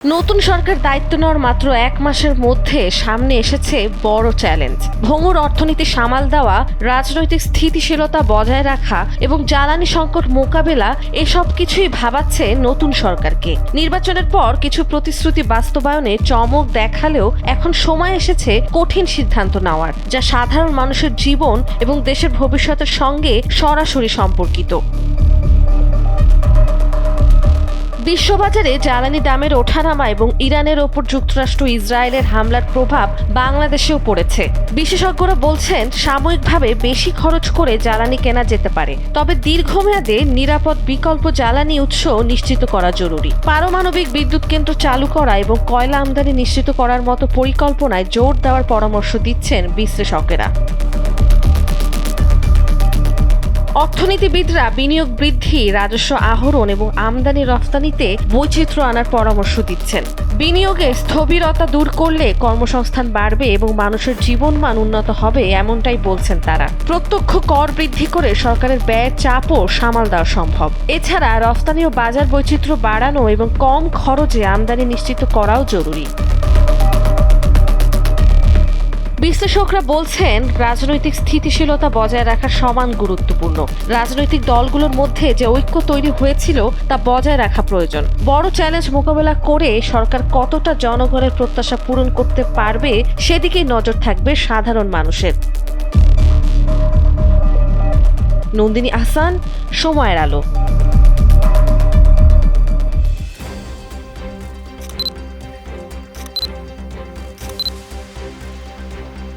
নতুন সরকার দায়িত্ব নেওয়ার মাত্র এক মাসের মধ্যে সামনে এসেছে বড় চ্যালেঞ্জ। ভঙ্গুর অর্থনীতি সামাল দেওয়া, রাজনৈতিক স্থিতিশীলতা বজায় রাখা এবং জ্বালানি সংকট মোকাবেলা এসব কিছুই ভাবাচ্ছে নতুন সরকারকে। নির্বাচনের পর কিছু প্রতিশ্রুতি বাস্তবায়নে চমক দেখালেও এখন সময় এসেছে কঠিন সিদ্ধান্ত নেওয়ার, যা সাধারণ মানুষের জীবন এবং দেশের ভবিষ্যতের সঙ্গে সরাসরি সম্পর্কিত। বিশ্ববাজারে জ্বালানি দামের ওঠানামা এবং ইরানের ওপর যুক্তরাষ্ট্র ইসরায়েলের হামলার প্রভাব বাংলাদেশেও পড়েছে। বিশেষজ্ঞরা বলছেন, সাময়িকভাবে বেশি খরচ করে জ্বালানি কেনা যেতে পারে, তবে দীর্ঘমেয়াদে নিরাপদ বিকল্প জ্বালানি উৎস নিশ্চিত করা জরুরি। পারমাণবিক বিদ্যুৎ কেন্দ্র চালু করা এবং কয়লা আমদানি নিশ্চিত করার মতো পরিকল্পনায় জোর দেওয়ার পরামর্শ দিচ্ছেন বিশ্লেষকেরা। অর্থনীতিবিদরা বিনিয়োগ বৃদ্ধি, রাজস্ব আহরণ এবং আমদানি রফতানিতে বৈচিত্র্য আনার পরামর্শ দিচ্ছেন। বিনিয়োগে স্থবিরতা দূর করলে কর্মসংস্থান বাড়বে এবং মানুষের জীবনমান উন্নত হবে, এমনটাই বলছেন তারা। প্রত্যক্ষ কর বৃদ্ধি করে সরকারের ব্যয়ের চাপও সামাল দেওয়া সম্ভব। এছাড়া রফতানি ও বাজার বৈচিত্র্য বাড়ানো এবং কম খরচে আমদানি নিশ্চিত করাও জরুরি। বিশ্লেষকরা বলছেন, রাজনৈতিক স্থিতিশীলতা বজায় রাখা সমান গুরুত্বপূর্ণ। রাজনৈতিক দলগুলোর মধ্যে যে ঐক্য তৈরি হয়েছিল তা বজায় রাখা প্রয়োজন। বড় চ্যালেঞ্জ মোকাবেলা করে সরকার কতটা জনগণের প্রত্যাশা পূরণ করতে পারবে সেদিকেই নজর থাকবে সাধারণ মানুষের। নন্দিনী আহসান, সময়ের আলো।